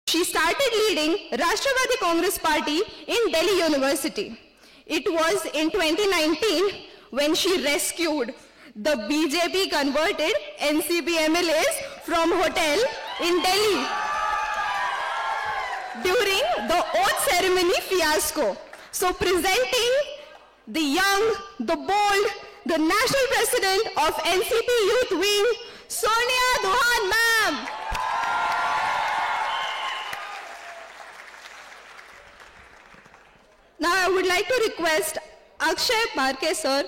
She started leading Rashtrawadhi Congress Party in Delhi University. It was in 2019 when she rescued the BJP converted NCP MLAs from hotel in Delhi during the oath ceremony fiasco. So presenting the young, the bold, the national president of NCP Youth Wing, Sonia Duhan ma'am. Now I would like to request Akshay Parke sir,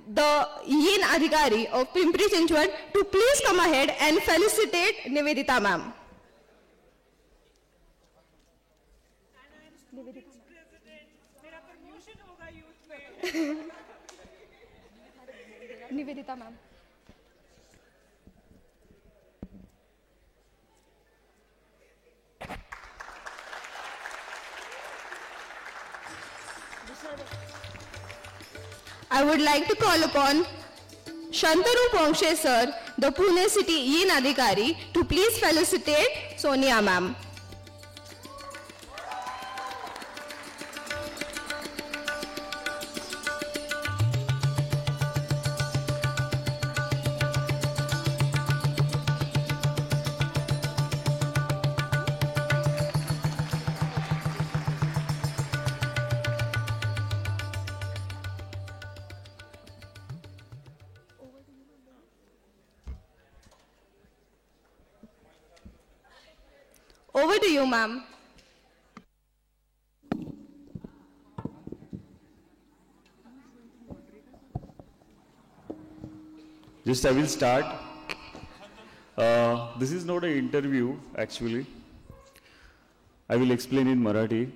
the Yin Adhikari of Pimpri Chinchwad, to please come ahead and felicitate Nivedita ma'am. Nivedita ma'am. I would like to call upon Shantanu Pongshe sir, the Pune City Yin Adhikari, to please felicitate Sonia ma'am. Over to you, ma'am. Just I will start. This is not an interview, actually. I will explain in Marathi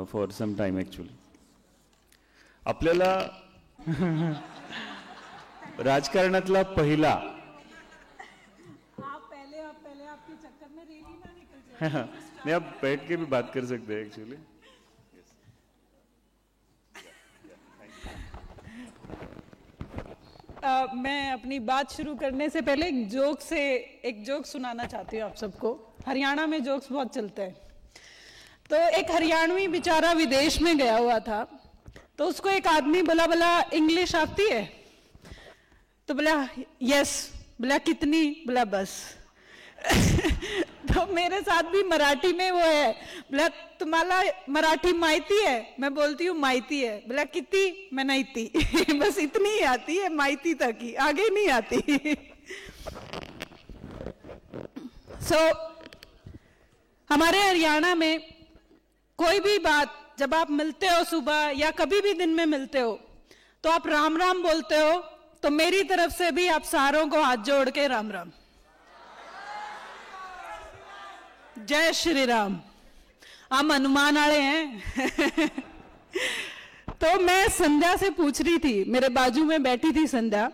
for some time, actually. आपल्याला राजकारणातला पहिला नहीं, आप बैठ के भी बात कर सकते हैं एक्चुअली. मैं अपनी बात शुरू करने से पहले एक जोक सुनाना चाहती हूँ आप सबको. हरियाणा में जोक्स बहुत चलते हैं. तो एक हरियाणवी बेचारा विदेश में गया हुआ था. तो उसको एक आदमी बोला इंग्लिश आती है? तो बोला यस. बोला कितनी? बोला बस. तो मेरे साथ भी मराठी में वो है. बोला तुम्हाला मराठी माहिती है? मैं बोलती हूँ माहिती है. बोला कितनी? मैं नहीं थी. बस इतनी ही आती है, माहिती तक ही, आगे नहीं आती. हमारे हरियाणा में कोई भी बात जब आप मिलते हो सुबह या कभी भी दिन में मिलते हो तो आप राम राम बोलते हो. तो मेरी तरफ से भी आप सारों को हाथ जोड़ के राम राम. जय श्री राम. हम हनुमान वाले हैं. तो मैं संध्या से पूछ रही थी, मेरे बाजू में बैठी थी संध्या,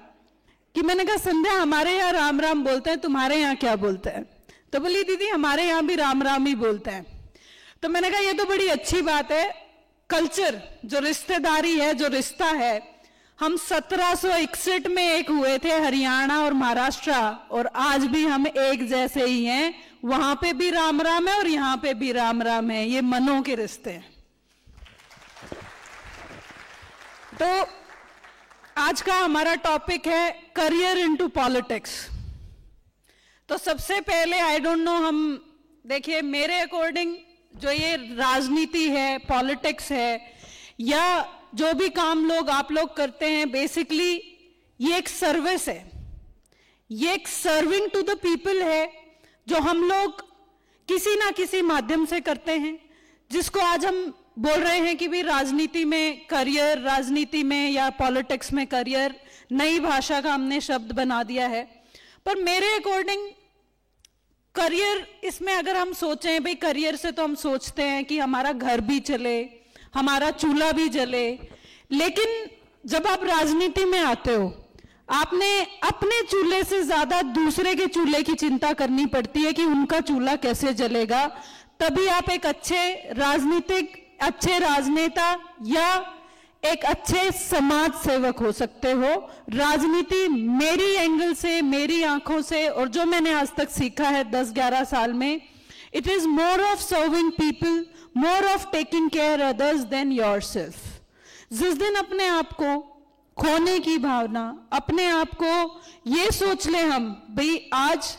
कि मैंने कहा संध्या हमारे यहाँ राम राम बोलते हैं, तुम्हारे यहाँ क्या बोलते हैं? तो बोली दीदी हमारे यहाँ भी राम राम ही बोलते हैं. तो मैंने कहा ये तो बड़ी अच्छी बात है. कल्चर जो रिश्तेदारी है, जो रिश्ता है, हम 1761 में एक हुए थे हरियाणा और महाराष्ट्र, और आज भी हम एक जैसे ही हैं. वहां पे भी राम राम है और यहाँ पे भी राम राम है. ये मनों के रिश्ते हैं. तो आज का हमारा टॉपिक है करियर इनटू पॉलिटिक्स. तो सबसे पहले आई डोंट नो, हम देखिए मेरे अकॉर्डिंग जो ये राजनीति है, पॉलिटिक्स है, या जो भी काम आप लोग करते हैं, बेसिकली ये एक सर्विस है. ये एक सर्विंग टू द पीपल है, जो हम लोग किसी ना किसी माध्यम से करते हैं, जिसको आज हम बोल रहे हैं कि भी राजनीति में करियर, राजनीति में या पॉलिटिक्स में करियर, नई भाषा का हमने शब्द बना दिया है. पर मेरे अकॉर्डिंग करियर, इसमें अगर हम सोचें भाई, करियर से तो हम सोचते हैं कि हमारा घर भी चले, हमारा चूल्हा भी जले. लेकिन जब आप राजनीति में आते हो, आपने अपने चूल्हे से ज्यादा दूसरे के चूल्हे की चिंता करनी पड़ती है कि उनका चूल्हा कैसे जलेगा. तभी आप एक अच्छे राजनेता या एक अच्छे समाज सेवक हो सकते हो. राजनीति मेरी एंगल से, मेरी आंखों से, और जो मैंने आज तक सीखा है 10-11 साल में, It is more of serving people, more of taking care others than yourself. जिस दिन अपने आप को खोने की भावना, अपने आप को ये सोच ले हम, भाई आज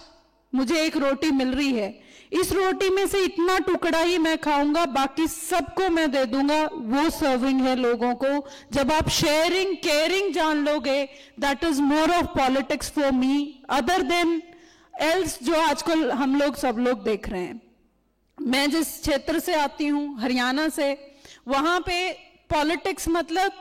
मुझे एक रोटी मिल रही है, इस रोटी में से इतना टुकड़ा ही मैं खाऊंगा, बाकी सबको मैं दे दूंगा, वो सर्विंग है लोगों को. जब आप शेयरिंग केयरिंग जान लोगे, that is more of politics for me other than else जो आजकल हम लोग सब लोग देख रहे हैं. मैं जिस क्षेत्र से आती हूं, हरियाणा से, वहां पे पॉलिटिक्स मतलब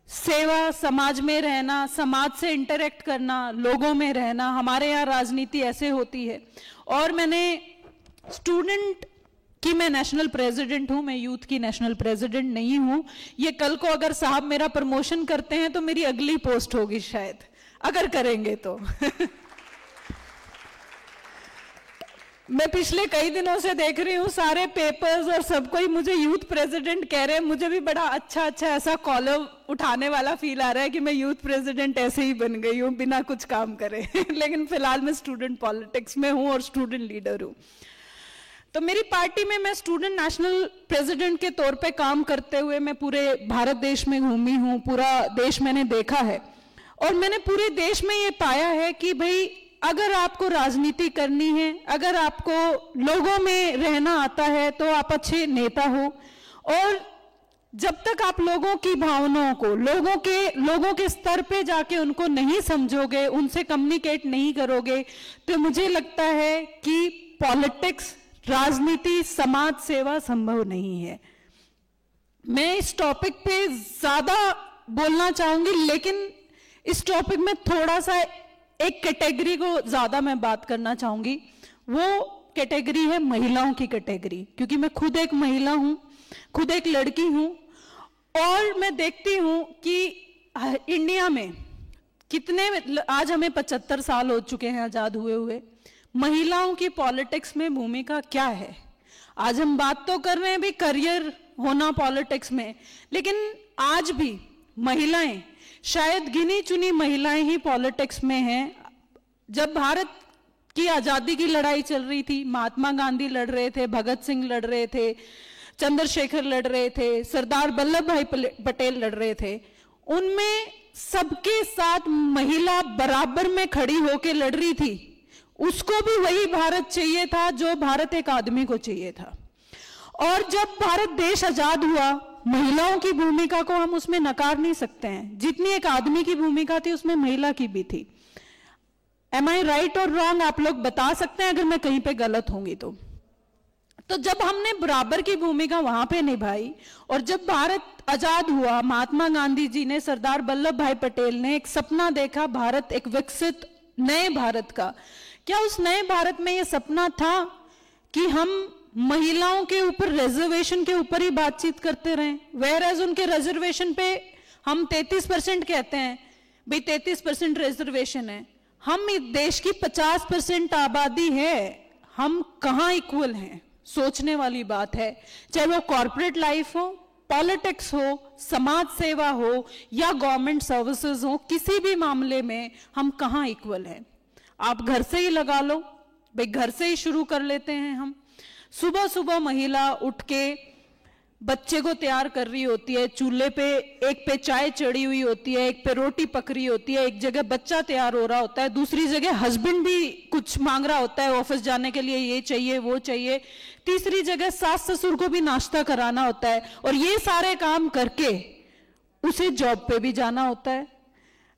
सेवा, समाज में रहना, समाज से इंटरेक्ट करना, लोगों में रहना. हमारे यहाँ राजनीति ऐसे होती है. और मैंने स्टूडेंट की, मैं नेशनल प्रेसिडेंट हूं, मैं यूथ की नेशनल प्रेसिडेंट नहीं हूं. ये कल को अगर साहब मेरा प्रमोशन करते हैं तो मेरी अगली पोस्ट होगी शायद, अगर करेंगे तो. मैं पिछले कई दिनों से देख रही हूँ सारे पेपर्स और सब कोई मुझे यूथ प्रेसिडेंट कह रहे हैं. मुझे भी बड़ा अच्छा ऐसा कॉलर उठाने वाला फील आ रहा है कि मैं यूथ प्रेसिडेंट ऐसे ही बन गई हूँ बिना कुछ काम करे. लेकिन फिलहाल मैं स्टूडेंट पॉलिटिक्स में हूँ और स्टूडेंट लीडर हूँ. तो मेरी पार्टी में मैं स्टूडेंट नेशनल प्रेसिडेंट के तौर पे काम करते हुए मैं पूरे भारत देश में घूमी हूँ. पूरा देश मैंने देखा है और मैंने पूरे देश में ये पाया है कि भाई अगर आपको राजनीति करनी है, अगर आपको लोगों में रहना आता है तो आप अच्छे नेता हो. और जब तक आप लोगों की भावनाओं को, लोगों के स्तर पे जाके उनको नहीं समझोगे, उनसे कम्युनिकेट नहीं करोगे, तो मुझे लगता है कि पॉलिटिक्स, राजनीति, समाज सेवा संभव नहीं है. मैं इस टॉपिक पे ज्यादा बोलना चाहूंगी, लेकिन इस टॉपिक में थोड़ा सा एक कैटेगरी को ज्यादा मैं बात करना चाहूंगी. वो कैटेगरी है महिलाओं की कैटेगरी, क्योंकि मैं खुद एक महिला हूं, खुद एक लड़की हूं. और मैं देखती हूं कि इंडिया में कितने, आज हमें 75 साल हो चुके हैं आजाद हुए, महिलाओं की पॉलिटिक्स में भूमिका क्या है. आज हम बात तो कर रहे हैं भी करियर होना पॉलिटिक्स में, लेकिन आज भी महिलाएं, शायद गिनी चुनी महिलाएं ही पॉलिटिक्स में हैं. जब भारत की आजादी की लड़ाई चल रही थी, महात्मा गांधी लड़ रहे थे, भगत सिंह लड़ रहे थे, चंद्रशेखर लड़ रहे थे, सरदार वल्लभ भाई पटेल लड़ रहे थे, उनमें सबके साथ महिला बराबर में खड़ी होकर लड़ रही थी. उसको भी वही भारत चाहिए था जो भारत एक आदमी को चाहिए था. और जब भारत देश आजाद हुआ, महिलाओं की भूमिका को हम उसमें नकार नहीं सकते हैं. जितनी एक आदमी की भूमिका थी उसमें महिला की भी थी. एम आई राइट और रॉन्ग, आप लोग बता सकते हैं अगर मैं कहीं पे गलत होंगी तो. जब हमने बराबर की भूमिका वहां पे निभाई और जब भारत आजाद हुआ, महात्मा गांधी जी ने, सरदार वल्लभ भाई पटेल ने एक सपना देखा, भारत एक विकसित नए भारत का. क्या उस नए भारत में यह सपना था कि हम महिलाओं के ऊपर रिजर्वेशन के ऊपर ही बातचीत करते रहें? वेयर एज उनके रिजर्वेशन पे हम 33% कहते हैं, भाई 33% रिजर्वेशन है. हम इस देश की 50% आबादी है, हम कहां इक्वल हैं? सोचने वाली बात है. चाहे वो कॉर्पोरेट लाइफ हो, पॉलिटिक्स हो, समाज सेवा हो या गवर्नमेंट सर्विसेज हो, किसी भी मामले में हम कहां इक्वल हैं? आप घर से ही लगा लो, भाई घर से ही शुरू कर लेते हैं हम. सुबह सुबह महिला उठ के बच्चे को तैयार कर रही होती है, चूल्हे पे एक पे चाय चढ़ी हुई होती है, एक पे रोटी पक रही होती है, एक जगह बच्चा तैयार हो रहा होता है, दूसरी जगह हस्बैंड भी कुछ मांग रहा होता है ऑफिस जाने के लिए, ये चाहिए वो चाहिए, तीसरी जगह सास ससुर को भी नाश्ता कराना होता है, और ये सारे काम करके उसे जॉब पे भी जाना होता है.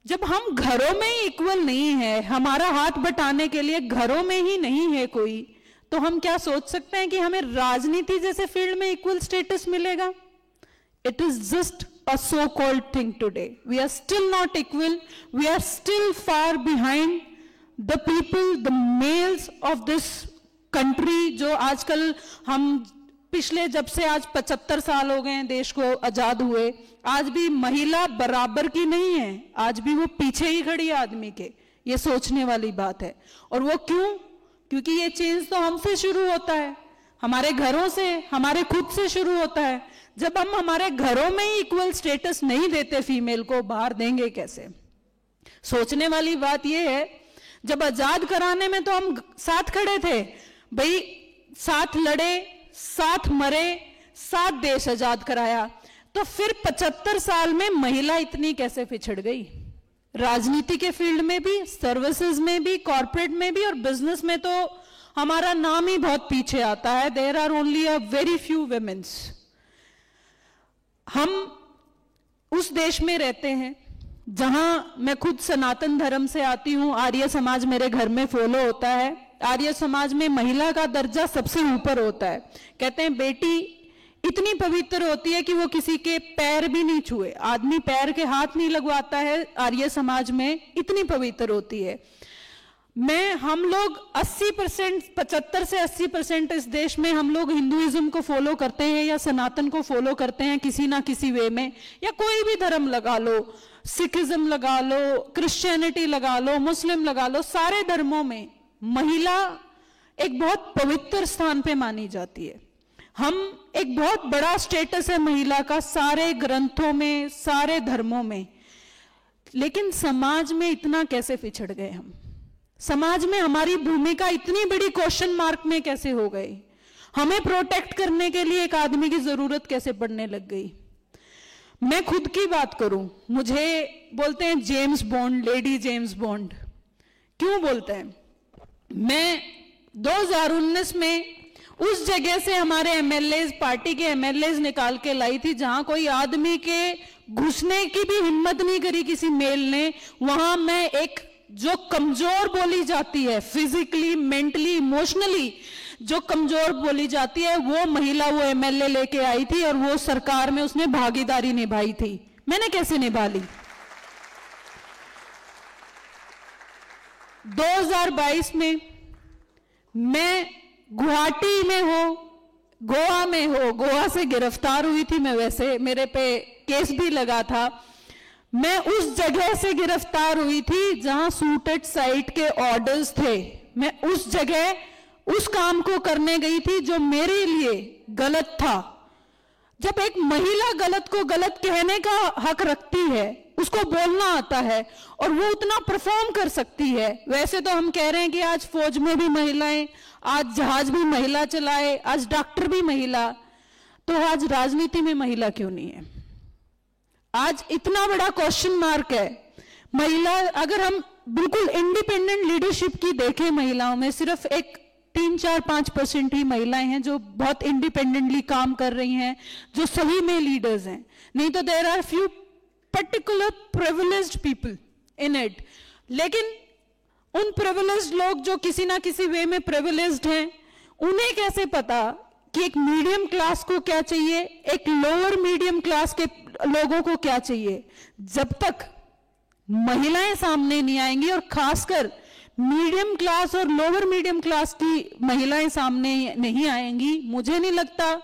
जब हम घरों में ही इक्वल नहीं है, हमारा हाथ बटाने के लिए घरों में ही नहीं है कोई, तो हम क्या सोच सकते हैं कि हमें राजनीति जैसे फील्ड में इक्वल स्टेटस मिलेगा? It is just a so called thing today. We are still not equal, we are still far behind the people, the males of this country. जो आजकल हम पिछले, जब से आज 75 साल हो गए हैं देश को आजाद हुए, आज भी महिला बराबर की नहीं है, आज भी वो पीछे ही खड़ी है आदमी के. ये सोचने वाली बात है. और वो क्यों? क्योंकि ये चेंज तो हमसे शुरू होता है, हमारे घरों से, हमारे खुद से शुरू होता है. जब हम हमारे घरों में ही इक्वल स्टेटस नहीं देते फीमेल को, बाहर देंगे कैसे? सोचने वाली बात ये है, जब आजाद कराने में तो हम साथ खड़े थे, भाई साथ लड़े, साथ मरे, साथ देश आजाद कराया, तो फिर 75 साल में महिला इतनी कैसे पिछड़ गई? राजनीति के फील्ड में भी, सर्विसेज में भी, कॉर्पोरेट में भी और बिजनेस में तो हमारा नाम ही बहुत पीछे आता है। There are only a very few womens. हम उस देश में रहते हैं जहां मैं खुद सनातन धर्म से आती हूं, आर्य समाज मेरे घर में फॉलो होता है। आर्य समाज में महिला का दर्जा सबसे ऊपर होता है। कहते हैं बेटी इतनी पवित्र होती है कि वो किसी के पैर भी नहीं छुए, आदमी पैर के हाथ नहीं लगवाता है, आर्य समाज में इतनी पवित्र होती है। हम लोग 80%, 75 से 80% इस देश में हम लोग हिंदुइज्म को फॉलो करते हैं या सनातन को फॉलो करते हैं किसी ना किसी वे में, या कोई भी धर्म लगा लो, सिखिज्म लगा लो, क्रिश्चियनिटी लगा लो, मुस्लिम लगा लो, सारे धर्मों में महिला एक बहुत पवित्र स्थान पे मानी जाती है। एक बहुत बड़ा स्टेटस है महिला का सारे ग्रंथों में, सारे धर्मों में। लेकिन समाज में इतना कैसे पिछड़ गए हम? समाज में हमारी भूमिका इतनी बड़ी क्वेश्चन मार्क में कैसे हो गई? हमें प्रोटेक्ट करने के लिए एक आदमी की जरूरत कैसे पड़ने लग गई? मैं खुद की बात करूं, मुझे बोलते हैं James bond, lady James bond. क्यों बोलते हैं? मैं 2019 में उस जगह से हमारे एमएलए, पार्टी के एमएलए निकाल के लाई थी जहां कोई आदमी के घुसने की भी हिम्मत नहीं करी किसी मेल ने। वहां मैं एक जो कमजोर बोली जाती है, फिजिकली, मेंटली, इमोशनली जो कमजोर बोली जाती है, वो महिला वो एमएलए लेके आई थी और वो सरकार में उसने भागीदारी निभाई थी। मैंने कैसे निभा ली? 2022 में मैं गुवाहाटी में गोवा में गोवा से गिरफ्तार हुई थी मैं। वैसे मेरे पे केस भी लगा था। मैं उस जगह से गिरफ्तार हुई थी जहां सूटेड साइट के ऑर्डर्स थे। मैं उस जगह उस काम को करने गई थी जो मेरे लिए गलत था। जब एक महिला गलत को गलत कहने का हक रखती है, उसको बोलना आता है और वो उतना परफॉर्म कर सकती है। वैसे तो हम कह रहे हैं कि आज फौज में भी महिलाएं, आज जहाज भी महिला चलाए, आज डॉक्टर भी महिला, तो आज राजनीति में महिला क्यों नहीं है? आज इतना बड़ा क्वेश्चन मार्क है। महिला, अगर हम बिल्कुल इंडिपेंडेंट लीडरशिप की देखें, महिलाओं में सिर्फ एक 3-4-5% ही महिलाएं हैं जो बहुत इंडिपेंडेंटली काम कर रही हैं, जो सभी में लीडर्स हैं। नहीं तो there are few particular privileged people in it. लेकिन उन प्रिविलेज्ड लोग जो किसी ना किसी वे में प्रिविलेज्ड हैं, उन्हें कैसे पता कि एक मीडियम क्लास को क्या चाहिए, एक लोअर मीडियम क्लास के लोगों को क्या चाहिए? जब तक महिलाएं सामने नहीं आएंगी और खासकर मीडियम क्लास और लोअर मीडियम क्लास की महिलाएं सामने नहीं आएंगी, मुझे नहीं लगता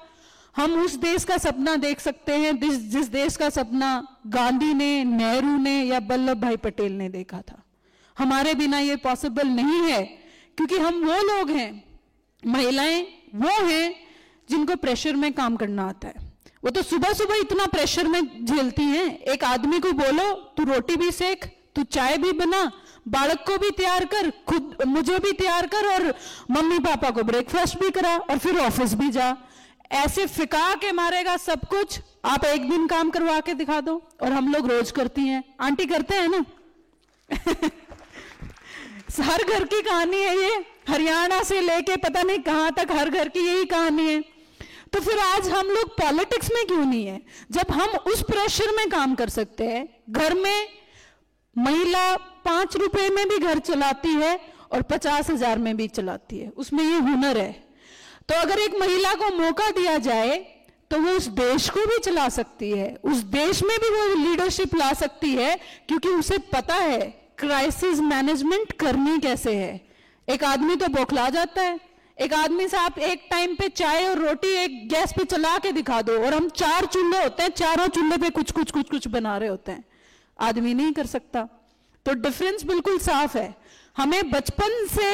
हम उस देश का सपना देख सकते हैं जिस देश का सपना गांधी ने, नेहरू ने या वल्लभ भाई पटेल ने देखा था। हमारे बिना ये पॉसिबल नहीं है, क्योंकि हम वो लोग हैं, महिलाएं वो हैं जिनको प्रेशर में काम करना आता है। वो तो सुबह सुबह इतना प्रेशर में झेलती हैं। एक आदमी को बोलो तू रोटी भी सेक, तू चाय भी बना, बालक को भी तैयार कर, खुद मुझे भी तैयार कर और मम्मी पापा को ब्रेकफास्ट भी करा और फिर ऑफिस भी जा। ऐसे फिका के मारेगा सब कुछ। आप एक दिन काम करवा के दिखा दो, और हम लोग रोज करती हैं। आंटी करते हैं ना हर घर की कहानी है ये, हरियाणा से लेके पता नहीं कहां तक हर घर की यही कहानी है। तो फिर आज हम लोग पॉलिटिक्स में क्यों नहीं है, जब हम उस प्रेशर में काम कर सकते हैं? घर में महिला 5 रुपए में भी घर चलाती है और 50,000 में भी चलाती है, उसमें ये हुनर है। तो अगर एक महिला को मौका दिया जाए तो वो उस देश को भी चला सकती है, उस देश में भी वो लीडरशिप ला सकती है, क्योंकि उसे पता है क्राइसिस मैनेजमेंट करनी कैसे है। एक आदमी तो बौखला जाता है। एक आदमी से आप एक टाइम पे चाय और रोटी एक गैस पे चला के दिखा दो, और हम 4 चूल्हे होते हैं, चारों चूल्हे पे कुछ बना रहे होते हैं। आदमी नहीं कर सकता। तो डिफरेंस बिल्कुल साफ है। हमें बचपन से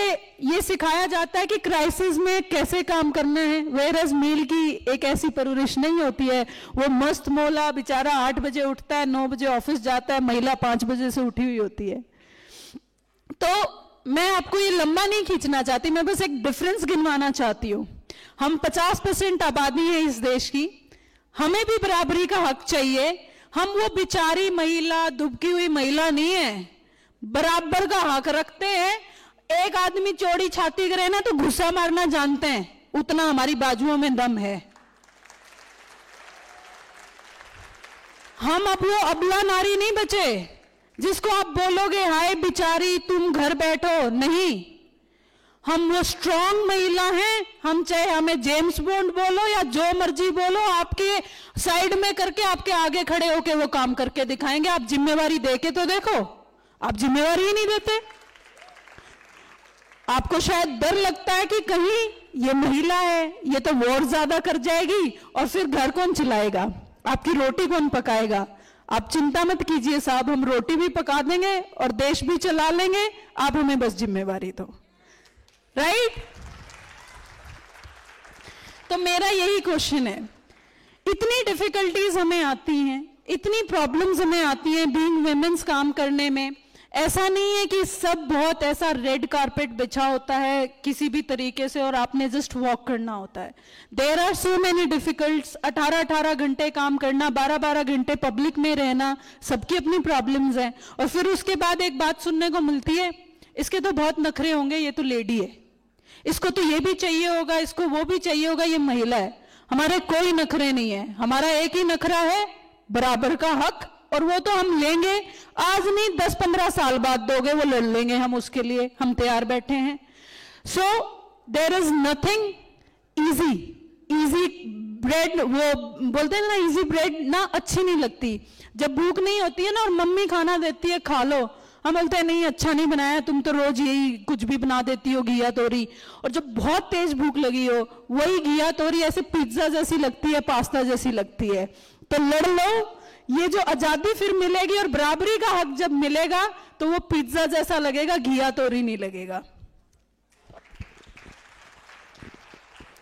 ये सिखाया जाता है कि क्राइसिस में कैसे काम करना है, वेयरएज़ मेल की एक ऐसी परवरिश नहीं होती है। वो मस्त मौला बेचारा 8 बजे उठता है, 9 बजे ऑफिस जाता है, महिला 5 बजे से उठी हुई होती है। तो मैं आपको ये लंबा नहीं खींचना चाहती, मैं बस एक डिफरेंस गिनवाना चाहती हूँ हम 50% आबादी है इस देश की, हमें भी बराबरी का हक चाहिए। हम वो बेचारी महिला, दुबकी हुई महिला नहीं है, बराबर का हक रखते हैं। एक आदमी चौड़ी छाती करे ना तो घुसा मारना जानते हैं, उतना हमारी बाजुओं में दम है। हम अब वो अबला नारी नहीं बचे जिसको आप बोलोगे हाय बेचारी तुम घर बैठो, नहीं, हम वो स्ट्रांग महिला हैं। हम चाहे हमें जेम्स बॉन्ड बोलो या जो मर्जी बोलो, आपके साइड में करके आपके आगे खड़े होके वो काम करके दिखाएंगे। आप जिम्मेवारी देके तो देखो, आप जिम्मेवारी ही नहीं देते। आपको शायद डर लगता है कि कहीं ये महिला है, ये तो वोट ज्यादा कर जाएगी और फिर घर कौन चलाएगा, आपकी रोटी कौन पकाएगा। आप चिंता मत कीजिए साहब, हम रोटी भी पका देंगे और देश भी चला लेंगे, आप हमें बस जिम्मेवारी दो, राइट? तो मेरा यही क्वेश्चन है, इतनी डिफिकल्टीज हमें आती हैं, इतनी प्रॉब्लम्स हमें आती हैं बीइंग वुमेन्स काम करने में। ऐसा नहीं है कि सब बहुत ऐसा रेड कारपेट बिछा होता है किसी भी तरीके से और आपने जस्ट वॉक करना होता है। देयर आर सो मेनी डिफिकल्ट्स, 18-18 घंटे काम करना, 12-12 घंटे पब्लिक में रहना, सबकी अपनी प्रॉब्लम्स हैं। और फिर उसके बाद एक बात सुनने को मिलती है, इसके तो बहुत नखरे होंगे, ये तो लेडी है, इसको तो ये भी चाहिए होगा, इसको वो भी चाहिए होगा, ये महिला है। हमारे कोई नखरे नहीं है, हमारा एक ही नखरा है, बराबर का हक, और वो तो हम लेंगे। आज नहीं 10-15 साल बाद दोगे, वो लड़ लेंगे हम उसके लिए, हम तैयार बैठे हैं। So there is nothing easy. Easy bread, वो बोलते हैं ना इजी ब्रेड ना अच्छी नहीं लगती। जब भूख नहीं होती है ना और मम्मी खाना देती है खा लो, हम बोलते हैं नहीं अच्छा नहीं बनाया, तुम तो रोज यही कुछ भी बना देती हो, घिया तोरी। और जब बहुत तेज भूख लगी हो, वही घिया तोरी ऐसे पिज्जा जैसी लगती है, पास्ता जैसी लगती है। तो लड़ लो, ये जो आजादी फिर मिलेगी और बराबरी का हक जब मिलेगा तो वो पिज्जा जैसा लगेगा, घिया तोरी नहीं लगेगा।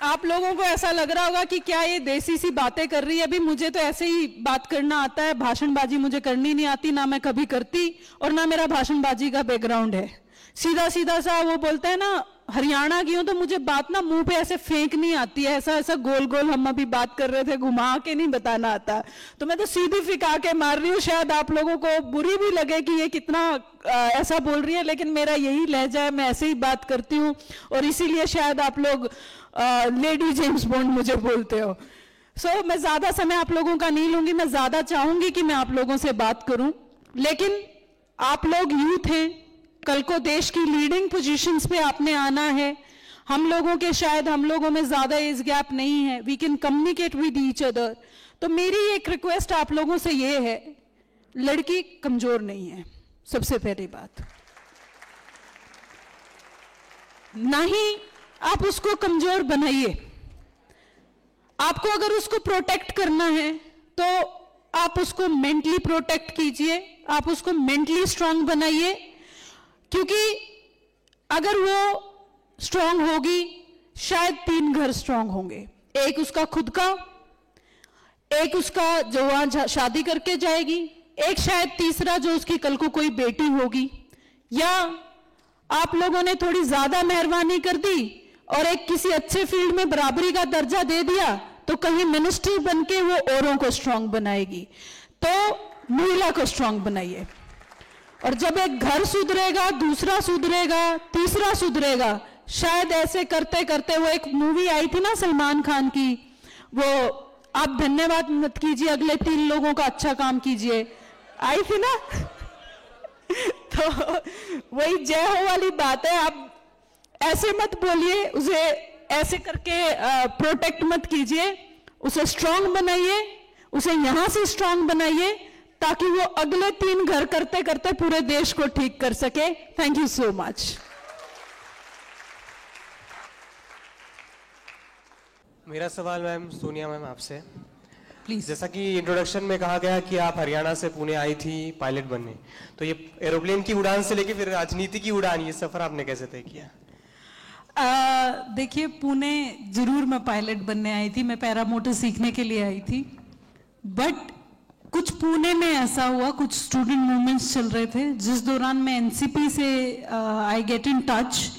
आप लोगों को ऐसा लग रहा होगा कि क्या ये देसी सी बातें कर रही है। अभी मुझे तो ऐसे ही बात करना आता है, भाषणबाजी मुझे करनी नहीं आती, ना मैं कभी करती और ना मेरा भाषणबाजी का बैकग्राउंड है। सीधा सीधा सा वो बोलते हैं ना, हरियाणा की हूं तो मुझे बात ना मुंह पे ऐसे फेंक नहीं आती है, ऐसा ऐसा गोल गोल हम अभी बात कर रहे थे, घुमा के नहीं बताना आता, तो मैं तो सीधी फिका के मार रही हूँ। शायद आप लोगों को बुरी भी लगे कि ये कितना ऐसा बोल रही है, लेकिन मेरा यही लहजा है, मैं ऐसे ही बात करती हूँ और इसीलिए शायद आप लोग लेडी जेम्स बॉन्ड मुझे बोलते हो। सो मैं ज्यादा समय आप लोगों का नहीं लूंगी, मैं ज्यादा चाहूंगी कि मैं आप लोगों से बात करूं, लेकिन आप लोग यूथ हैं, कल को देश की लीडिंग पोजीशंस पे आपने आना है। हम लोगों के शायद हम लोगों में ज्यादा एज गैप नहीं है, we can communicate with each other. तो मेरी एक रिक्वेस्ट आप लोगों से ये है, लड़की कमजोर नहीं है, सबसे पहली बात, ना ही आप उसको कमजोर बनाइए। आपको अगर उसको प्रोटेक्ट करना है तो आप उसको मेंटली प्रोटेक्ट कीजिए, आप उसको मेंटली स्ट्रांग बनाइए, क्योंकि अगर वो स्ट्रांग होगी शायद 3 घर स्ट्रांग होंगे, एक उसका खुद का, एक उसका जो वहां शादी करके जाएगी, एक शायद तीसरा जो उसकी कल को कोई बेटी होगी, या आप लोगों ने थोड़ी ज्यादा मेहरबानी कर दी और एक किसी अच्छे फील्ड में बराबरी का दर्जा दे दिया तो कहीं मिनिस्ट्री बनके वो औरों को स्ट्रांग बनाएगी। तो महिला को स्ट्रांग बनाइए, और जब एक घर सुधरेगा, दूसरा सुधरेगा, तीसरा सुधरेगा, शायद ऐसे करते करते, वो एक मूवी आई थी ना सलमान खान की, वो आप धन्यवाद मत कीजिए, अगले 3 लोगों का अच्छा काम कीजिए, आई थी ना तो वही जय हो वाली बात है। आप ऐसे मत बोलिए, उसे ऐसे करके प्रोटेक्ट मत कीजिए, उसे स्ट्रांग बनाइए, उसे यहां से स्ट्रांग बनाइए ताकि वो अगले 3 घर करते करते पूरे देश को ठीक कर सके। Thank you so much. मेरा सवाल मैम सोनिया मैम आपसे प्लीज, जैसा कि इंट्रोडक्शन में कहा गया कि आप हरियाणा से पुणे आई थी पायलट बनने, तो ये एरोप्लेन की उड़ान से लेके फिर राजनीति की उड़ान, ये सफर आपने कैसे तय किया? देखिए, पुणे जरूर मैं पायलट बनने आई थी, मैं पैरामोटर सीखने के लिए आई थी, बट कुछ पुणे में ऐसा हुआ, कुछ स्टूडेंट मूवमेंट्स चल रहे थे जिस दौरान मैं एनसीपी से आई गेट इन टच।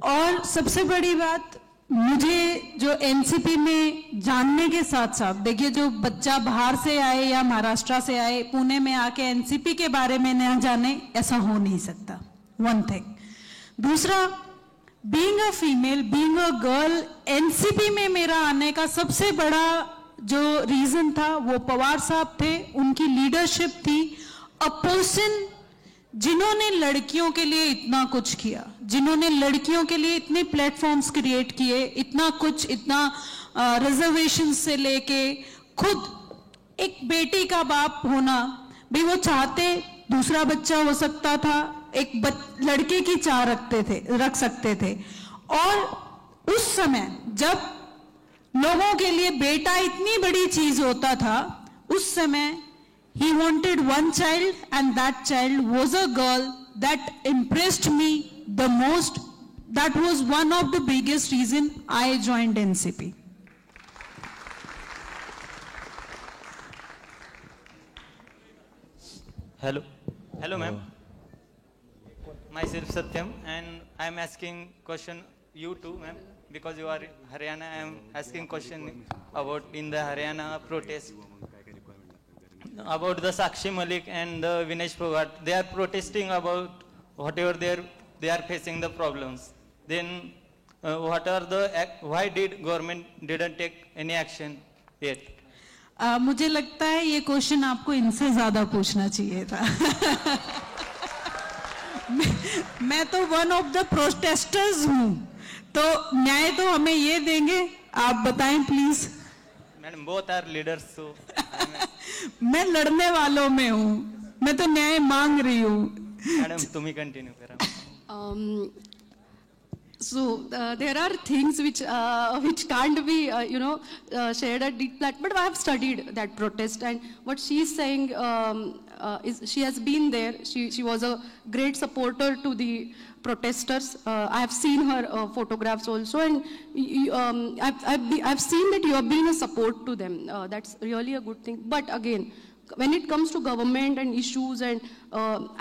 और सबसे बड़ी बात, मुझे जो एनसीपी में जानने के साथ साथ, देखिए जो बच्चा बाहर से आए या महाराष्ट्र से आए पुणे में आके एनसीपी के बारे में न जाने, ऐसा हो नहीं सकता, वन थिंग। दूसरा, being a female, being a girl, NCP में मेरा आने का सबसे बड़ा जो रीजन था वो पवार साहब थे, उनकी लीडरशिप थी। अ पर्सन जिन्होंने लड़कियों के लिए इतना कुछ किया, जिन्होंने लड़कियों के लिए इतने प्लेटफॉर्म्स क्रिएट किए, इतना कुछ, इतना रिजर्वेशन से लेके खुद एक बेटी का बाप होना, भी वो चाहते दूसरा बच्चा हो सकता था, एक लड़के की चाह रख सकते थे। और उस समय जब लोगों के लिए बेटा इतनी बड़ी चीज होता था, उस समय he wanted one child and that child was a girl that impressed me the most. That was one of the biggest reason I joined NCP. Hello ma'am. Myself Satyam and I am asking question you too ma'am, because you are Haryana. I am asking question about in the Haryana protest about the Sakshi Malik and the Vinesh Phogat. They are protesting about whatever they are facing the problems. Then why did government didn't take any action yet? मुझे लगता है ये question आपको इनसे ज्यादा पूछना चाहिए था। मैं तो वन ऑफ द प्रोटेस्टर्स हूँ, तो न्याय तो हमें ये देंगे। आप बताएं please. Madam both are leaders, so मैं लड़ने वालों में हूँ, मैं तो न्याय मांग रही हूँ। मैडम तुम ही कंटिन्यू करो। So there are things which can't be shared at deep plat. But I have studied that protest, and what she is saying is she has been there. She was a great supporter to the protesters. I have seen her photographs also, and I've seen that you have been a support to them. That's really a good thing. But again, when it comes to government and issues and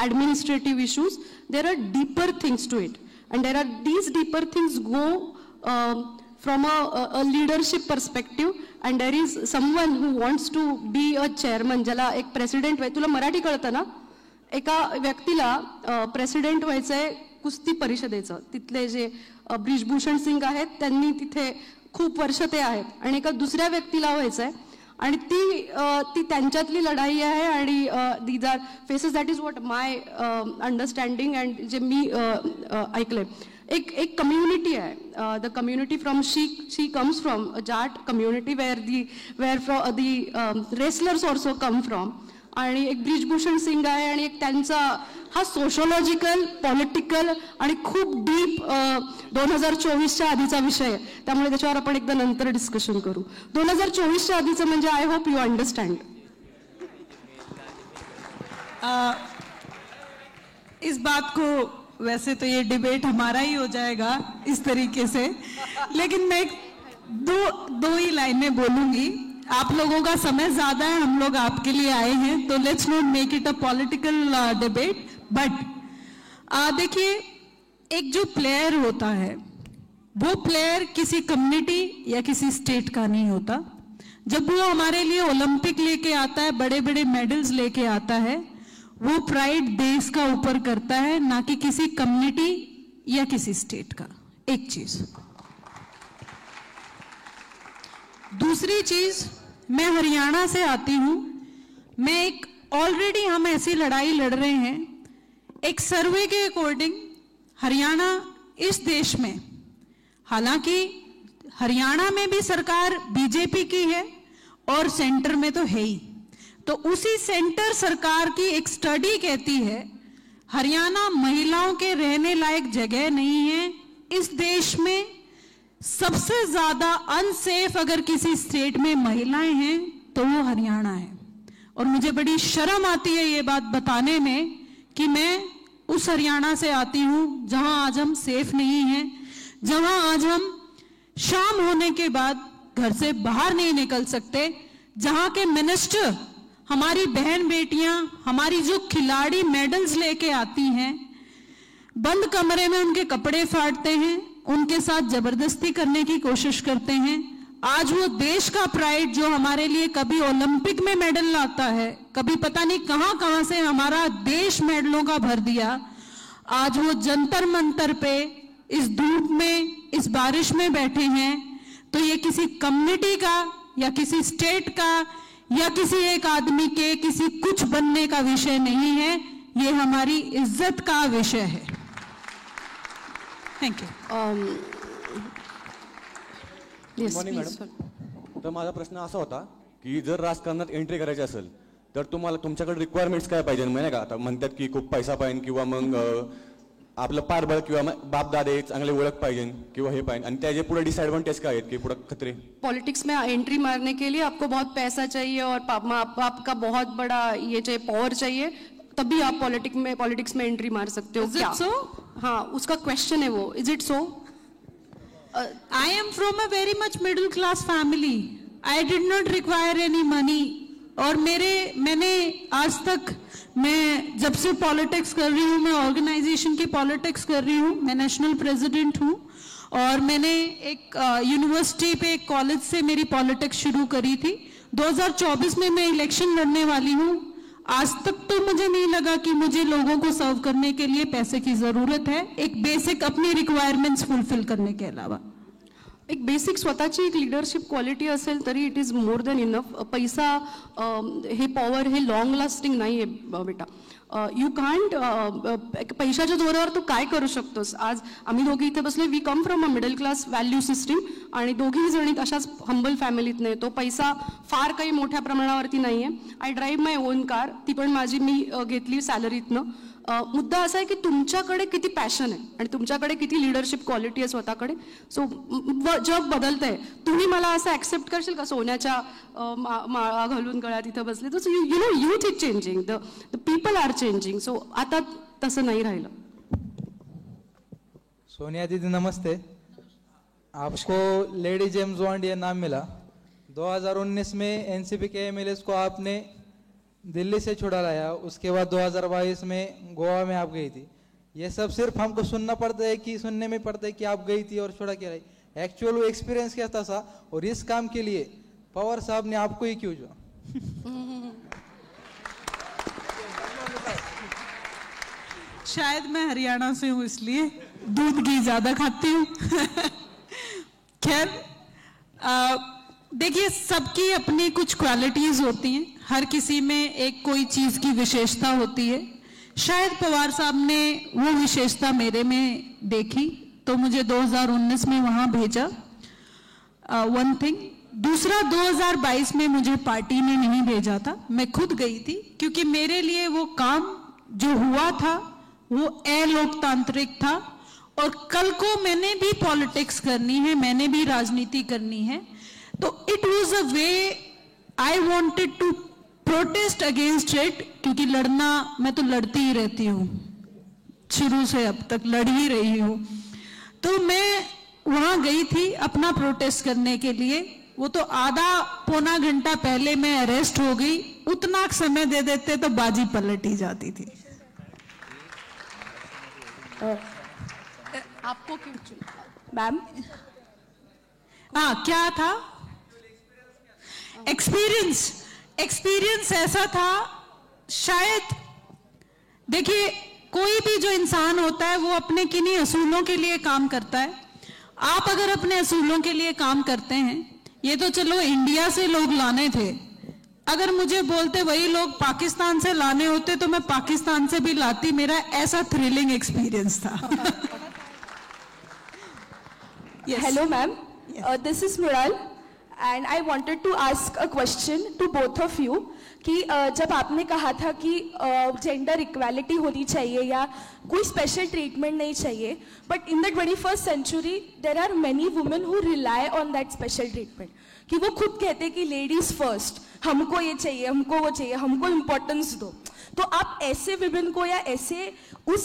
administrative issues, there are deeper things to it. And there are these deeper things go from a leadership perspective, and there is someone who wants to be a chairman. ज्याला एक president तुला मराठी कळतं ना? एका व्यक्तीला president व्हायचंय कुस्ती परिषदेचं. तिथले जे ब्रिजभूषण सिंग आहेत त्यांनी तिथे खूप वर्ष ते आहेत, आणि एका दुसऱ्या व्यक्तीला व्हायचंय, आणि ती त्यांच्यातली लढाई आहे. आणि these are faces. That is what my understanding and जे मी ऐकलंय. एक कम्युनिटी आहे, the community from she comes from Jat community where from the wrestlers also come from. आणि एक ब्रिजभूषण सिंग आहे, आणि एक त्यांचा हा सोशोलॉजिकल पॉलिटिकल आणि खूप डीप 2024च्या आधीचा विषय, त्यामुळे त्याच्यावर आपण एकदा नंतर डिस्कशन करू. 2024च्या आधीचं म्हणजे आय होप यू अंडरस्टँड. इस बात को वैसे तो ये डिबेट हमारा ही हो जाएगा इस तरीके से, लेकिन मैं दो ही लाइनें बोलूंगी. आप लोगों का समय ज्यादा है, हम लोग आपके लिए आए हैं, तो let's not make it a political debate. But देखिए, एक जो प्लेयर होता है वो प्लेयर किसी कम्युनिटी या किसी स्टेट का नहीं होता. जब वो हमारे लिए ओलंपिक लेके आता है, बड़े बड़े मेडल्स लेके आता है, वो प्राइड देश का ऊपर करता है, ना कि किसी कम्युनिटी या किसी स्टेट का. एक चीज. दूसरी चीज, मैं हरियाणा से आती हूं. मैं एक ऑलरेडी हम ऐसी लड़ाई लड़ रहे हैं. एक सर्वे के अकॉर्डिंग हरियाणा इस देश में, हालांकि हरियाणा में भी सरकार बीजेपी की है और सेंटर में तो है ही, तो उसी सेंटर सरकार की एक स्टडी कहती है हरियाणा महिलाओं के रहने लायक जगह नहीं है. इस देश में सबसे ज्यादा अनसेफ अगर किसी स्टेट में महिलाएं हैं तो वो हरियाणा है. और मुझे बड़ी शर्म आती है ये बात बताने में कि मैं उस हरियाणा से आती हूं जहां आज हम सेफ नहीं हैं, जहां आज हम शाम होने के बाद घर से बाहर नहीं निकल सकते, जहां के मिनिस्टर हमारी बहन बेटियां, हमारी जो खिलाड़ी मेडल्स लेके आती हैं, बंद कमरे में उनके कपड़े फाड़ते हैं, उनके साथ जबरदस्ती करने की कोशिश करते हैं। आज वो देश का प्राइड जो हमारे लिए कभी ओलंपिक में मेडल लाता है, कभी पता नहीं कहां कहां से हमारा देश मेडलों का भर दिया, आज वो जंतर मंतर पे इस धूप में, इस बारिश में बैठे हैं। तो ये किसी कम्युनिटी का या किसी स्टेट का या किसी एक आदमी के किसी कुछ बनने का विषय नहीं है, ये हमारी इज्जत का विषय है। Thank you. Yes, morning please, madam. sir. तर माझा प्रश्न असा होता की जर राजकारणात एंट्री करायची असेल तर तुम्हाला तुमच्याकडे रिक्वायरमेंट्स काय पाहिजे, म्हणजे का आता म्हणतात की खूप पैसा पाहिजे किंवा मग आपलं पारबळ किंवा बाप दादे चांगले ओळख पाहिजे किंवा हे पाहिजे, आणि त्याचे पुढे डिसएडवांटेज काय आहेत की पुढे खतरे? पॉलिटिक्स में एंट्री मारने के लिए आपको बहुत पैसा चाहिए और बाप का बहुत बड़ा ये चाहिए, पावर चाहिए, तभी आप पॉलिटिक्स में एंट्री मार सकते हो। Is it क्या? so? हाँ, उसका क्वेश्चन है वो, is it so? I am from a very much middle class family. I did not require any money. और मैंने आज तक, मैं जब से पॉलिटिक्स कर रही हूँ, मैं ऑर्गेनाइजेशन की पॉलिटिक्स कर रही हूँ, मैं नेशनल प्रेसिडेंट हूँ, और मैंने एक यूनिवर्सिटी पे, एक कॉलेज से मेरी पॉलिटिक्स शुरू करी थी। 2024 में मैं इलेक्शन लड़ने वाली हूँ। आज तक तो मुझे नहीं लगा कि मुझे लोगों को सर्व करने के लिए पैसे की जरूरत है, एक बेसिक अपनी रिक्वायरमेंट्स फुलफिल करने के अलावा। एक बेसिक स्वतःची एक लीडरशिप क्वालिटी असेल तरी it is more than enough. पैसा हे पॉवर हे लॉंग लास्टिंग नाही आहे बेटा। यू कांट पैशाच्या जोरावर तू काय करू शकतोस? आज आम्ही दोघी इथे बसले, we come from a middle class value system, आणि दोघी जणी अशाच हंबल फॅमिलीत नाही। तो पैसा फार काही मोठ्या प्रमाणावरती नाही आहे। I drive my own car, ती पण मी घेतली सॅलरीतनं। मुद्दा असा आहे की तुमच्याकडे किती पॅशन आहे आणि तुमच्याकडे किती लिडरशिप क्वालिटी आहे स्वतःकडे। सो जग बदलतंय, तुम्ही मला असं ऍक्सेप्ट करशील का सोन्याच्या माळा घालून गळ्यात इथं बसले? तर you know youth is changing, the people are changing. So आता तसं नाही राहिलं। सोनिया दीदी नमस्ते, आपको लेडी जेम्स बॉन्ड ये नाम मिला। 2019 में एनसीपी के एमएलएस को आपने दिल्ली से छुड़ा लाया, उसके बाद 2022 में गोवा में आप गई थी। ये सब सिर्फ हमको सुनना पड़ता है कि सुनने में पड़ता है कि आप गई थी और छुड़ा के लाई, एक्चुअल वो एक्सपीरियंस क्या था सा, और इस काम के लिए पवार साहब ने आपको ही क्यों चुना? शायद मैं हरियाणा से हूँ इसलिए दूध घी ज्यादा खाती हूँ। खैर, देखिए सबकी अपनी कुछ क्वालिटीज होती हैं, हर किसी में एक कोई चीज की विशेषता होती है। शायद पवार साहब ने वो विशेषता मेरे में देखी तो मुझे 2019 में वहां भेजा, वन थिंग। दूसरा, 2022 में मुझे पार्टी ने नहीं भेजा था, मैं खुद गई थी, क्योंकि मेरे लिए वो काम जो हुआ था वो अलोकतांत्रिक था, और कल को मैंने भी पॉलिटिक्स करनी है, मैंने भी राजनीति करनी है। तो it was a way I wanted to protest against it, क्योंकि लड़ना, मैं तो लड़ती ही रहती हूँ, शुरू से अब तक लड़ ही रही हूँ। तो मैं वहां गई थी अपना प्रोटेस्ट करने के लिए। वो तो आधा पौना घंटा पहले मैं अरेस्ट हो गई, उतना समय दे देते तो बाजी पलट ही जाती थी। आपको क्यों चुना मैम? हाँ, क्या था एक्सपीरियंस ऐसा था, शायद देखिए कोई भी जो इंसान होता है वो अपने किन्हीं असूलों के लिए काम करता है। आप अगर अपने असूलों के लिए काम करते हैं, ये तो चलो इंडिया से लोग लाने थे, अगर मुझे बोलते वही लोग पाकिस्तान से लाने होते तो मैं पाकिस्तान से भी लाती। मेरा ऐसा थ्रिलिंग एक्सपीरियंस था। Hello ma'am, this is Mural and I wanted to ask a question to both of you कि जब आपने कहा था कि जेंडर इक्वालिटी होनी चाहिए या कोई स्पेशल ट्रीटमेंट नहीं चाहिए, but in the 21st century there are many women who rely on that special treatment, कि वो खुद कहते हैं कि लेडीज फर्स्ट, हमको ये चाहिए, हमको वो चाहिए, हमको इम्पोर्टेंस दो। तो आप ऐसे विमेन को या ऐसे उस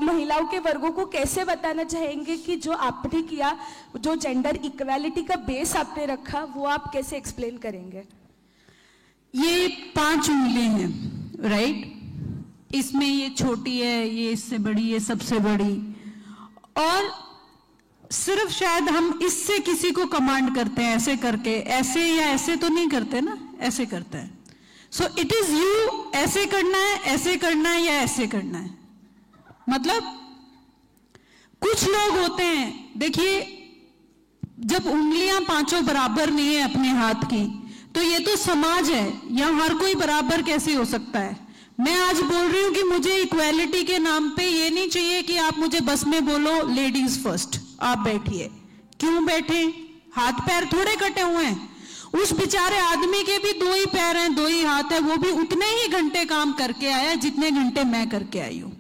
महिलाओं के वर्गों को कैसे बताना चाहेंगे कि जो आपने किया, जो जेंडर इक्वालिटी का बेस आपने रखा, वो आप कैसे एक्सप्लेन करेंगे? ये 5 उंगली हैं, राइट? इसमें ये छोटी है, ये इससे बड़ी, ये सबसे बड़ी, और सिर्फ शायद हम इससे किसी को कमांड करते हैं, ऐसे करके, ऐसे या ऐसे तो नहीं करते ना, ऐसे करते हैं. सो इट इज यू, ऐसे करना है, ऐसे करना है या ऐसे करना है. मतलब कुछ लोग होते हैं, देखिए जब उंगलियां पांचों बराबर नहीं है अपने हाथ की, तो ये तो समाज है, यहां हर कोई बराबर कैसे हो सकता है. मैं आज बोल रही हूं कि मुझे इक्वालिटी के नाम पे ये नहीं चाहिए कि आप मुझे बस में बोलो लेडीज फर्स्ट, आप बैठिए. क्यों बैठे? हाथ पैर थोड़े कटे हुए हैं. उस बेचारे आदमी के भी 2 ही पैर हैं, 2 ही हाथ है, वो भी उतने ही घंटे काम करके आया जितने घंटे मैं करके आई हूं.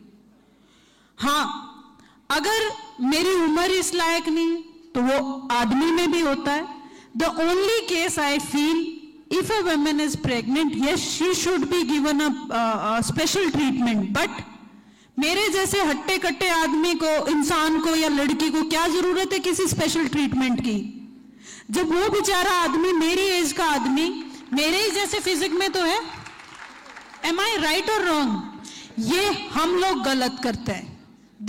हाँ, अगर मेरी उम्र इस लायक नहीं तो वो आदमी में भी होता है. The only case I feel, if a woman is pregnant, yes, she should be given a special treatment. But मेरे जैसे हट्टे कट्टे आदमी को, इंसान को या लड़की को क्या जरूरत है किसी स्पेशल ट्रीटमेंट की, जब वो बेचारा आदमी, मेरी एज का आदमी, मेरे ही जैसे फिजिक में तो है. Am I right or wrong? ये हम लोग गलत करते हैं.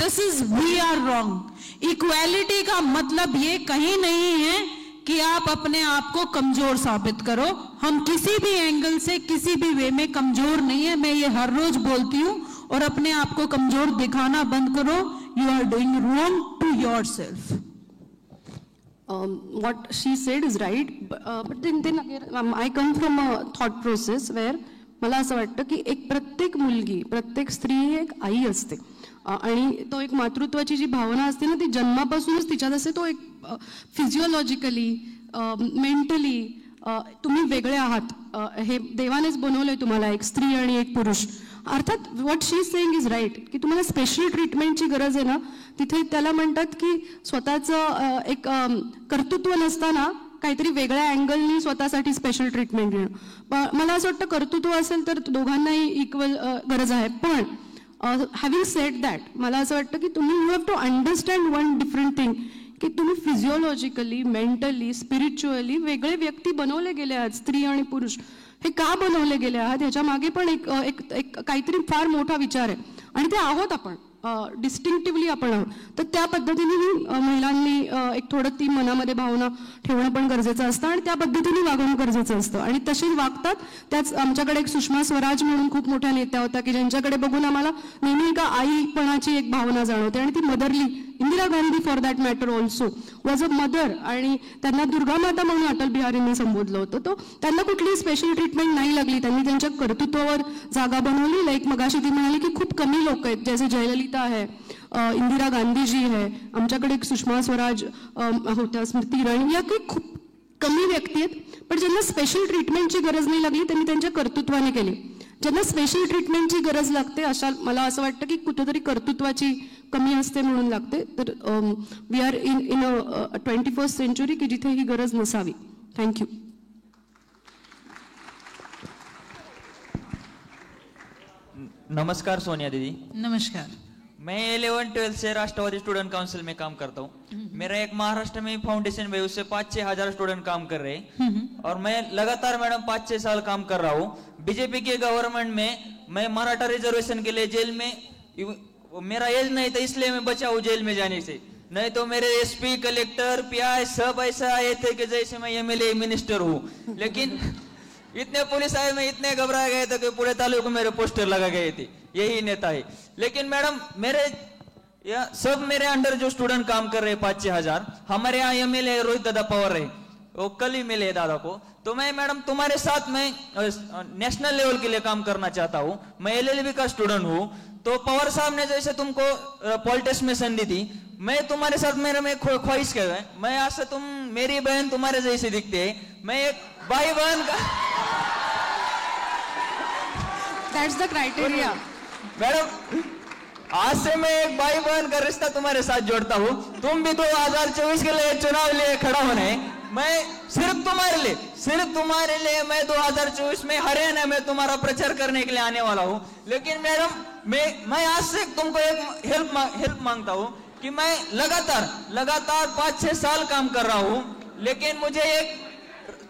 This is we are wrong. Equality का मतलब ये कहीं नहीं है कि आप अपने आप को कमजोर साबित करो. हम किसी भी एंगल से, किसी भी वे में कमजोर नहीं है. मैं ये हर रोज बोलती हूँ, और अपने आप को कमजोर दिखाना बंद करो. You are doing wrong to yourself. What she said is right, but then again, I come from a thought process where मला असं वाटतं की एक प्रत्येक मुलगी, प्रत्येक स्त्री ही एक आई असते, आणि तो एक मातृत्वाची जी भावना असते ना, ती जन्मापासूनच तिच्यात असते. तो एक फिजिओलॉजिकली, मेंटली तुम्ही वेगळे आहात. हे देवानेच बनवलंय तुम्हाला, एक स्त्री आणि एक पुरुष. अर्थात what she is saying is right, की तुम्हाला स्पेशल ट्रीटमेंटची गरज आहे ना, तिथे त्याला म्हणतात की स्वतःचं एक कर्तृत्व नसताना काहीतरी वेगळ्या अँगलनी स्वतःसाठी स्पेशल ट्रीटमेंट घेणं. मला असं वाटतं कर्तृत्व असेल तर दोघांनाही इक्वल गरज आहे. पण हॅव्हिंग सेड दॅट, मला असं वाटतं की तुम्ही you have to understand one different thing, की तुम्ही फिजिओलॉजिकली, मेंटली, स्पिरिच्युअली वेगळे व्यक्ती बनवले गेले आहात. स्त्री आणि पुरुष हे का बनवले गेले आहात, ह्याच्या मागे पण एक काहीतरी फार मोठा विचार आहे, आणि ते आहोत आपण, डिस्टिंक्टिव्हली आपण आहोत. तर त्या पद्धतीने महिलांनी एक थोडं ती मनामध्ये भावना ठेवणं पण गरजेचं असतं, आणि त्या पद्धतीने वागणं गरजेचं असतं, आणि तसे वागतात. त्याच आमच्याकडे एक सुषमा स्वराज म्हणून खूप मोठ्या नेत्या होत्या, की ज्यांच्याकडे बघून आम्हाला नेहमी एका आईपणाची एक भावना जाणवते, आणि ती motherly. Indira Gandhi for that matter also was a mother, आणि त्यांना दुर्गा माता म्हणून अटल बिहारींनी संबोधलं होतं. तो त्यांना कुठलीही स्पेशल ट्रीटमेंट नाही लागली, त्यांनी त्यांच्या कर्तृत्वावर जागा बनवली. लाईक मगाशी ती म्हणाली की खूप कमी लोक आहेत, जसे जयललिता आहे, इंदिरा गांधीजी आहे, आमच्याकडे एक सुषमा स्वराज होत्या, स्मृती इराणी, या काही खूप कमी व्यक्ती आहेत, पण ज्यांना स्पेशल ट्रीटमेंटची गरज नाही लागली त्यांनी त्यांच्या कर्तृत्वाने केली. ज्यांना स्पेशल ट्रीटमेंटची गरज लागते अशा, मला असं वाटतं की कुठेतरी कर्तृत्वाची कमी असते म्हणून लागते. तर we are in a 21st century की जिथे ही गरज नसावी. थँक्यू. नमस्कार सोनिया दीदी. नमस्कार. मैं 11-12 से राष्ट्रवादी स्टूडेंट काउंसिल में काम करता हूँ. मेरा एक महाराष्ट्र में फाउंडेशन है, उससे 5-6 हजार स्टूडेंट काम कर रहे हैं, और मैं लगातार मैडम 5-6 साल काम कर रहा हूँ. बीजेपी के गवर्नमेंट में मैं मराठा रिजर्वेशन के लिए जेल में, मेरा एज नहीं था इसलिए मैं बचा हूँ जेल में जाने से, नहीं तो मेरे एसपी, कलेक्टर, पीआई सब ऐसा आए थे कि जैसे मैं एमएलए मिनिस्टर हूँ. लेकिन इतने पुलिस आए, मैं इतने घबरा गए थे कि पूरे तालुके में मेरे पोस्टर लगा गए थे, यही नेता है. लेकिन मैडम मेरे सब मेरे अंडर जो स्टूडेंट काम कर रहे हैं 5-6 हजार, हमारे यहाँ एमएलए रोहित दादा पवार है, वो कल ही मिले दादा को. तो मैं मैडम तुम्हारे साथ में नेशनल लेवल के लिए काम करना चाहता हूँ. मैं एलएलबी का स्टूडेंट हूँ. तो पवार साहब ने जैसे तुमको पॉलिटिक्स में संधि दी, मैं तुम्हारे साथ मेरे में ख्वाहिश क्या है, मैं आज से तुम मेरी बहन तुम्हारे जैसे दिखते है, मैं एक भाई बहन का दैट्स द क्राइटेरिया. मैडम आज से मैं एक भाई बहन का रिश्ता तुम्हारे साथ जोड़ता हूँ. तुम भी 2024 के लिए चुनाव लिए खड़ा होना है. मैं सिर्फ तुम्हारे लिए मैं 2024 में हरियाणा में तुम्हारा प्रचार करने के लिए आने वाला हूँ. लेकिन मैडम मैं आज से तुमको एक हेल्प मांगता हूँ कि मैं लगातार 5-6 साल काम कर रहा हूँ, लेकिन मुझे एक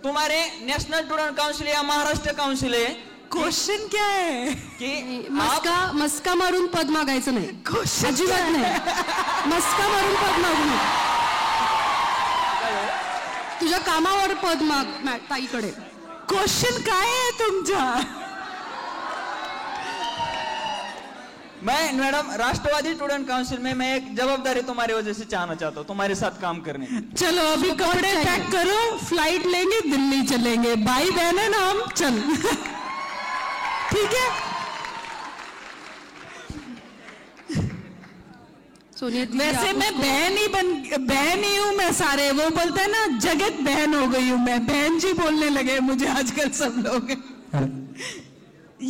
तुम्हारे नेशनल स्टूडेंट काउंसिल या महाराष्ट्र काउंसिल है. क्वेश्चन क्या है की मस्का मारून पद मागायचं नाही, अजिबात नाही. मस्का मारून पद मागू नये. तुझ्या कामावर पद माग ताईकडे. क्वेश्चन काय आहे तुमचा? मैं मैडम राष्ट्रवादी स्टूडेंट काउंसिल में मैं एक जवाबदारी तुम्हारी वजह से चाहना चाहता हूँ, तुम्हारे साथ काम करने की. चलो अभी कपड़े पैक करो, फ्लाइट लेंगे, दिल्ली चलेंगे. भाई बहन है ना हम, चल. ठीक है. वैसे मैं बहन ही हूँ मैं सारे. वो बोलते हैं ना जगत बहन हो गई हूँ मैं. बहन जी बोलने लगे मुझे आजकल सब लोग.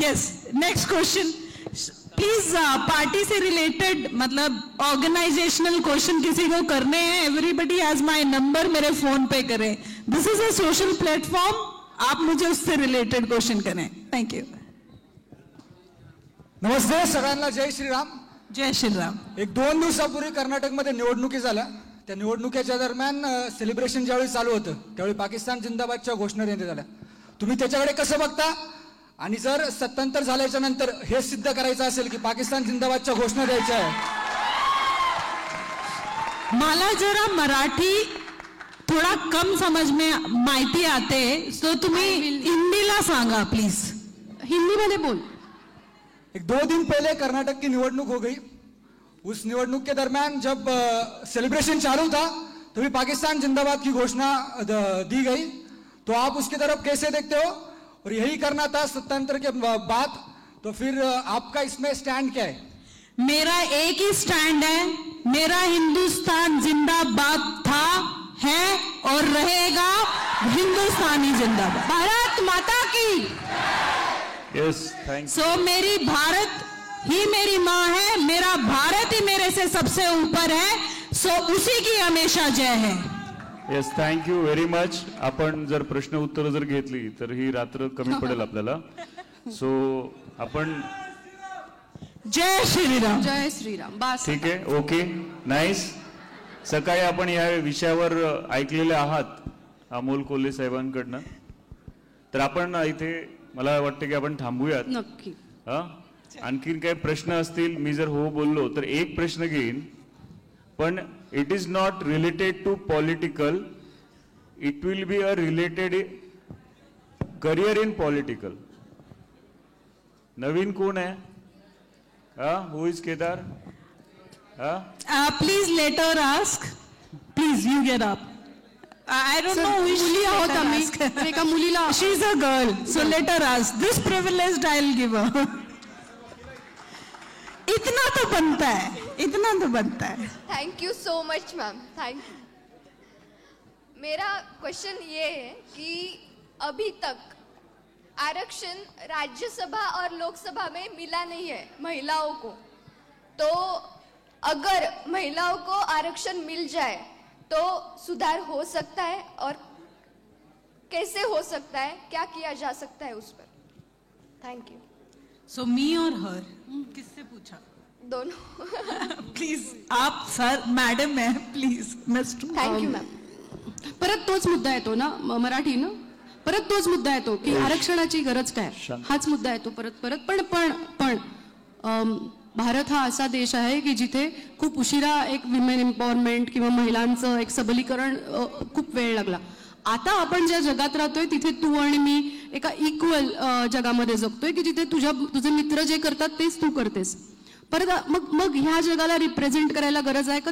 Yes, next question please. Party से रिलेटेड मतलब ऑर्गेनाइजेशनल क्वेश्चन किसी को करने हैं. एवरीबडी हैज माय नंबर, मेरे फोन पे करें. This is a social platform, आप मुझे उससे रिलेटेड क्वेश्चन करें. Thank you. नमस्ते सगळ्यांना. जय श्रीराम. जय श्रीराम. एक 2 दिवसापूर्वी कर्नाटकमध्ये निवडणुकी झाल्या. त्या निवडणुकीच्या दरम्यान सेलिब्रेशन ज्यावेळी चालू होतं त्यावेळी पाकिस्तान जिंदाबादच्या घोषणा देण्यात आल्या. तुम्ही त्याच्याकडे कसं बघता? आणि जर सत्तांतर झाल्याच्या नंतर हे सिद्ध करायचं असेल की पाकिस्तान जिंदाबादच्या घोषणा द्यायच्या आहे. मला जरा मराठी थोड़ा कम समझ में माहिती आते, तो तुम्ही हिंदीला सांगा प्लीज. हिंदी मध्ये बोल. एक 2 दिन पहले कर्नाटक की निवडणूक हो गई. उस निवडणूक के दरमियान जब सेलिब्रेशन चालू था तभी पाकिस्तान जिंदाबाद की घोषणा दी गई. तो आप उसकी तरफ कैसे देखते हो? और यही करना था सत्तांतर के बाद, तो फिर आपका इसमें स्टैंड क्या है? मेरा एक ही स्टैंड है. मेरा हिंदुस्तान जिंदाबाद था, है और रहेगा. हिंदुस्तानी जिंदाबाद. भारत माता की. Yes, thank. सो मेरी भारत ही मेरी माँ है. मेरा भारत ही मेरे से सबसे ऊपर है. सो उसी की हमेशा जय है. Yes, thank you very much. आपण जर प्रश्न उत्तर जर घेतली तर ही रात्र कमी पडेल आपल्याला. सो आपण जय श्रीराम. जय श्रीराम. बस. ठीक आहे. Okay, nice. सकाळी आपण या विषयावर ऐकलेले आहात अमोल कोल्हे साहेबांकडनं. तर आपण इथे मला वाटतं की आपण थांबूयात. नक्की. आणखीन काही प्रश्न असतील, मी जर हो बोललो तर एक प्रश्न घेईन, पण it is not related to political. It will be a related career in political. नवीन कोण आहे? Who is Kedar? Please later ask. Please you get up. I don't know who मुली आहोत आम्ही. एका मुलीला. She is a girl, so let her ask. This privilege I'll give her. इतना तो बनता है, इतना तो बनता है. Thank you so much ma'am, thank you. मेरा क्वेश्चन ये है कि अभी तक आरक्षण राज्यसभा और लोकसभा में मिला नहीं है महिलाओं को. तो अगर महिलाओं को आरक्षण मिल जाए तो सुधार हो सकता है, और कैसे हो सकता है, क्या किया जा सकता है उस पर? Thank you. So me और her, किससे पूछा? दोनों. प्लीज आप सर मैडम है, प्लीज. Thank you ma'am. परत तोच मुद्दा येतो ना मराठी ना. परत तोच मुद्दा येतो की आरक्षणाची गरज काय. हाच मुद्दा येतो परत परत. पण भारत हा असा देश आहे की जिथे खूप उशिरा एक विमेन एम्पॉवरमेंट किंवा महिलांचं एक सबलीकरण खूप वेळ लागला. आता आपण ज्या जगात राहतोय तिथे तू आणि मी एका इक्वल जगामध्ये जगतोय की जिथे तुझे मित्र जे करतात तेच तू करतेस. परत मग ह्या जगाला रिप्रेझेंट करायला गरज आहे का?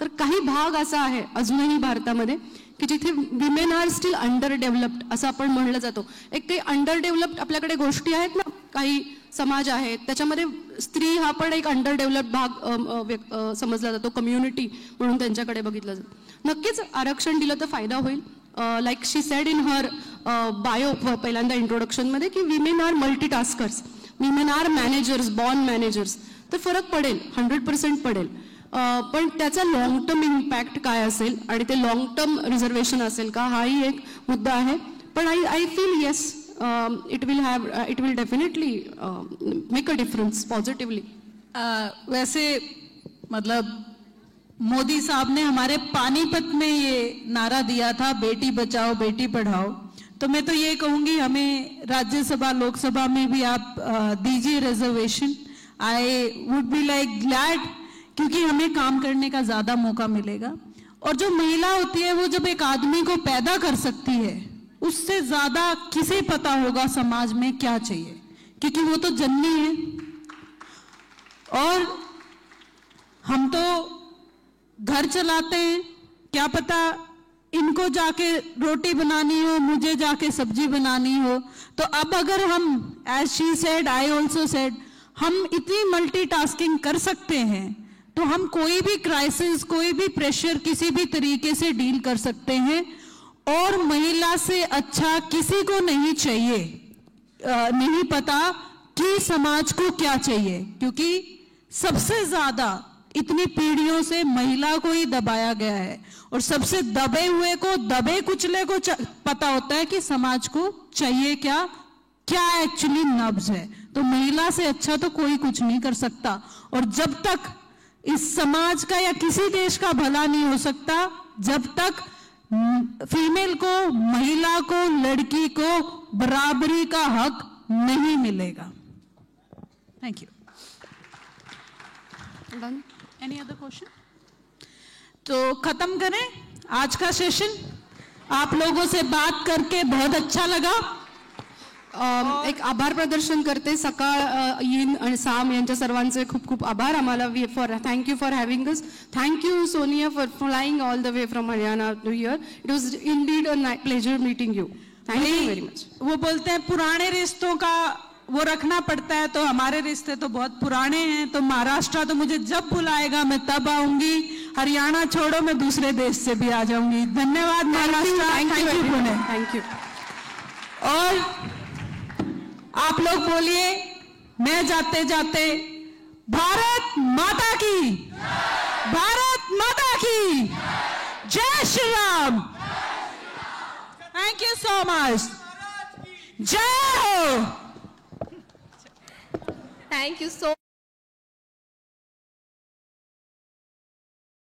तर काही भाग असा आहे अजूनही भारतामध्ये की जिथे women are still under developed असं आपण म्हणलं जातो. एक काही अंडर डेव्हलप्ड आपल्याकडे गोष्टी आहेत ना, काही समाज आहेत त्याच्यामध्ये स्त्री हा पण एक अंडर डेव्हलप्ड भाग समजला जातो. कम्युनिटी म्हणून त्यांच्याकडे बघितलं जातं. नक्कीच आरक्षण दिलं तर फायदा होईल. Like she said in her bio पहिल्यांदा इंट्रोडक्शनमध्ये की women are multitaskers, women are managers, born managers. तर फरक पडेल, 100% पडेल. पण त्याचा लॉंग टर्म इम्पॅक्ट काय असेल आणि ते लॉंग टर्म रिझर्वेशन असेल का, हाही एक मुद्दा आहे. पण I feel yes it will definitely make a difference positively. वैसे मतलब मोदी साहब ने हमारे पानीपत में ये नारा दिया था बेटी बचाओ बेटी पढ़ाओ. तो मैं तो ये कहूँगी हमें राज्यसभा लोकसभा में भी आप दीजिए reservation. I would be like glad, क्योंकि हमें काम करने का ज़्यादा मौका मिलेगा. और जो महिला होती है वो जब एक आदमी को पैदा कर सकती है, उससे ज्यादा किसे पता होगा समाज में क्या चाहिए, क्योंकि वो तो जननी है। और हम तो घर चलाते हैं, क्या पता इनको जाके रोटी बनानी हो, मुझे जाके सब्जी बनानी हो। तो अब अगर हम, as she said, I also said, हम इतनी मल्टीटास्किंग कर सकते हैं तो हम कोई भी क्राइसिस, कोई भी प्रेशर किसी भी तरीके से डील कर सकते हैं। और महिला से अच्छा किसी को नहीं चाहिए, नहीं पता कि समाज को क्या चाहिए, क्योंकि सबसे ज्यादा इतनी पीढ़ियों से महिला को ही दबाया गया है और सबसे दबे हुए को, दबे कुचले को पता होता है कि समाज को चाहिए क्या, क्या एक्चुअली नब्ज है। तो महिला से अच्छा तो कोई कुछ नहीं कर सकता। और जब तक इस समाज का या किसी देश का भला नहीं हो सकता जब तक फीमेल को, महिला को, लड़की को बराबरी का हक नहीं मिलेगा। Thank you. Any other question? तो खत्म करें आज का सेशन। आप लोगों से बात करके बहुत अच्छा लगा। एक आभार प्रदर्शन करते, सकाळ, यीन आणि साम यांच्या सर्वांचे खूप खूप आभार आम्हाला. Thank you for having us. Thank you Sonia for flying all the way from Haryana to here. It was indeed a pleasure meeting you. Thank you very much. वो बोलते हैं पुराने रिश्तों का वो रखना पड़ता है, तो हमारे रिश्ते तो बहुत पुराने हैं। तो महाराष्ट्र तो मुझे जब बुलाएगा मैं तब आऊंगी। हरियाणा छोड़ो, मैं दूसरे देश से भी आ जाऊंगी। धन्यवाद Maharashtra. Thank you Pune. Thank you. और आप लोग बोलिए, मैं जाते जाते भारत माता की, भारत माता की जय Shri Ram. Thank you so much. जय हो. Thank you so